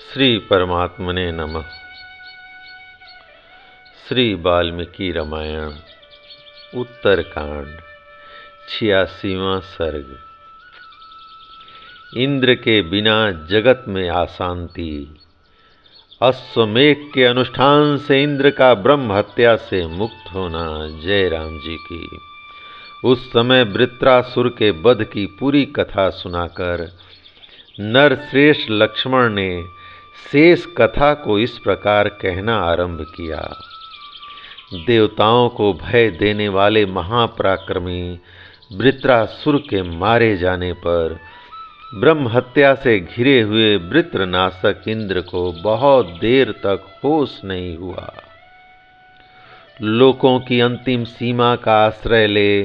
श्री परमात्मने नमः। श्री वाल्मीकि रामायण उत्तरकांड 86वां सर्ग। इंद्र के बिना जगत में अशांति। अश्वमेघ के अनुष्ठान से इंद्र का ब्रह्म हत्या से मुक्त होना। जय राम जी की। उस समय वृत्रासुर के वध की पूरी कथा सुनाकर नरश्रेष्ठ लक्ष्मण ने शेष कथा को इस प्रकार कहना आरंभ किया। देवताओं को भय देने वाले महापराक्रमी वृत्रासुर के मारे जाने पर ब्रह्म हत्या से घिरे हुए वृत्रनाशक इंद्र को बहुत देर तक होश नहीं हुआ। लोकों की अंतिम सीमा का आश्रय ले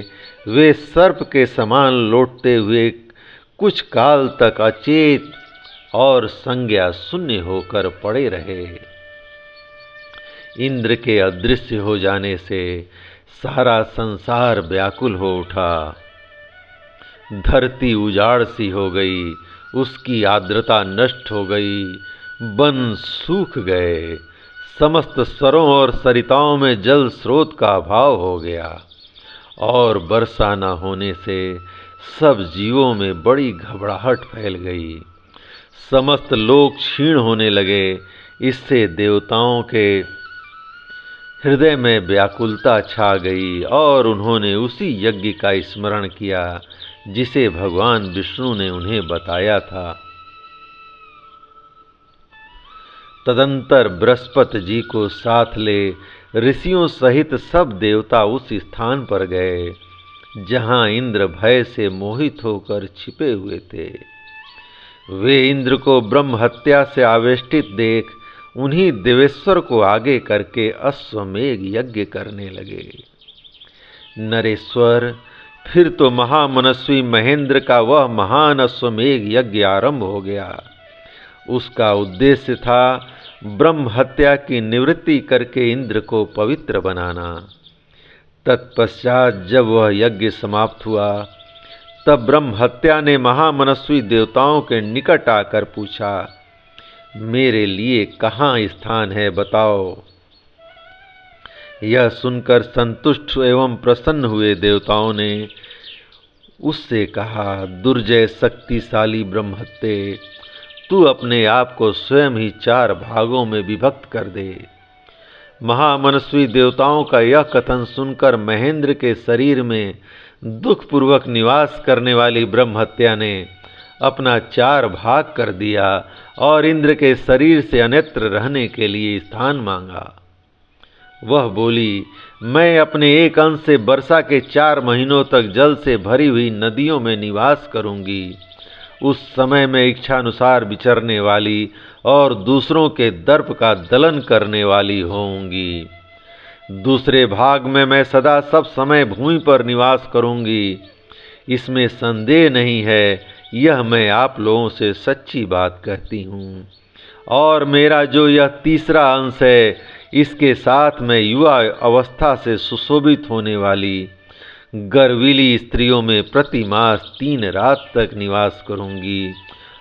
वे सर्प के समान लौटते हुए कुछ काल तक अचेत और संज्ञा शून्य होकर पड़े रहे। इंद्र के अदृश्य हो जाने से सारा संसार व्याकुल हो उठा। धरती उजाड़ सी हो गई, उसकी आर्द्रता नष्ट हो गई, वन सूख गए, समस्त सरों और सरिताओं में जल स्रोत का अभाव हो गया और वर्षा न होने से सब जीवों में बड़ी घबराहट फैल गई। समस्त लोग क्षीण होने लगे। इससे देवताओं के हृदय में व्याकुलता छा गई और उन्होंने उसी यज्ञ का स्मरण किया जिसे भगवान विष्णु ने उन्हें बताया था। तदंतर बृहस्पति जी को साथ ले ऋषियों सहित सब देवता उस स्थान पर गए जहां इंद्र भय से मोहित होकर छिपे हुए थे। वे इंद्र को ब्रह्म हत्या से आवेष्टित देख उन्हीं देवेश्वर को आगे करके अश्वमेघ यज्ञ करने लगे। नरेश्वर, फिर तो महामनस्वी महेंद्र का वह महान अश्वमेघ यज्ञ आरंभ हो गया। उसका उद्देश्य था ब्रह्म हत्या की निवृत्ति करके इंद्र को पवित्र बनाना। तत्पश्चात जब वह यज्ञ समाप्त हुआ तब ब्रह्म हत्या ने महामनस्वी देवताओं के निकट आकर पूछा, मेरे लिए कहाँ स्थान है, बताओ। यह सुनकर संतुष्ट एवं प्रसन्न हुए देवताओं ने उससे कहा, दुर्जय शक्तिशाली ब्रह्महत्ये, तू अपने आप को स्वयं ही 4 भागों में विभक्त कर दे। महामनस्वी देवताओं का यह कथन सुनकर महेंद्र के शरीर में दुखपूर्वक निवास करने वाली ब्रह्महत्या ने अपना 4 भाग कर दिया और इंद्र के शरीर से अन्यत्र रहने के लिए स्थान मांगा। वह बोली, मैं अपने एक अंश से वर्षा के 4 महीनों तक जल से भरी हुई नदियों में निवास करूंगी। उस समय में इच्छानुसार विचरने वाली और दूसरों के दर्प का दलन करने वाली होंगी। दूसरे भाग में मैं सदा सब समय भूमि पर निवास करूंगी। इसमें संदेह नहीं है, यह मैं आप लोगों से सच्ची बात कहती हूँ। और मेरा जो यह तीसरा अंश है, इसके साथ मैं युवा अवस्था से सुशोभित होने वाली गर्वीली स्त्रियों में प्रति मास 3 रात तक निवास करूंगी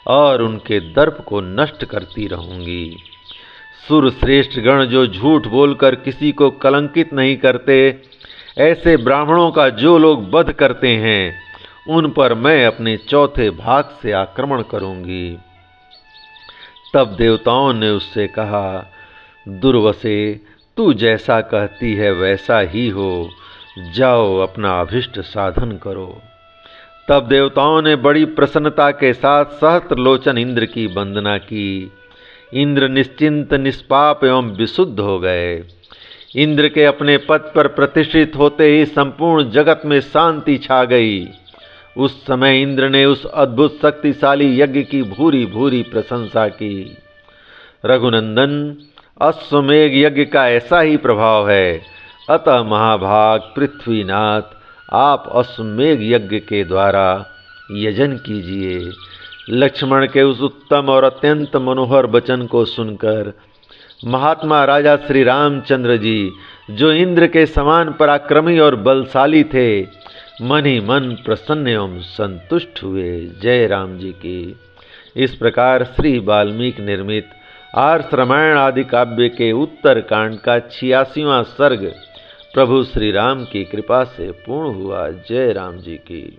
और उनके दर्प को नष्ट करती रहूंगी। सुर श्रेष्ठ गण जो झूठ बोलकर किसी को कलंकित नहीं करते, ऐसे ब्राह्मणों का जो लोग वध करते हैं, उन पर मैं अपने 4थे भाग से आक्रमण करूंगी। तब देवताओं ने उससे कहा, दुर्वसे, तू जैसा कहती है वैसा ही हो, जाओ अपना अभिष्ट साधन करो। तब देवताओं ने बड़ी प्रसन्नता के साथ सहस्त्रलोचन इंद्र की वंदना की। इंद्र निश्चिंत, निष्पाप एवं विशुद्ध हो गए। इंद्र के अपने पद पर प्रतिष्ठित होते ही संपूर्ण जगत में शांति छा गई। उस समय इंद्र ने उस अद्भुत शक्तिशाली यज्ञ की भूरी भूरी प्रशंसा की। रघुनंदन, अश्वमेघ यज्ञ का ऐसा ही प्रभाव है। अतः महाभाग पृथ्वीनाथ, आप अश्वमेघ यज्ञ के द्वारा यजन कीजिए। लक्ष्मण के उस उत्तम और अत्यंत मनोहर वचन को सुनकर महात्मा राजा श्री रामचंद्र जी, जो इंद्र के समान पराक्रमी और बलशाली थे, मन ही मन प्रसन्न एवं संतुष्ट हुए। जय राम जी की। इस प्रकार श्री वाल्मीकि निर्मित आर्ष रामायण आदि काव्य के उत्तर कांड का 86वां सर्ग प्रभु श्री राम की कृपा से पूर्ण हुआ। जय राम जी की।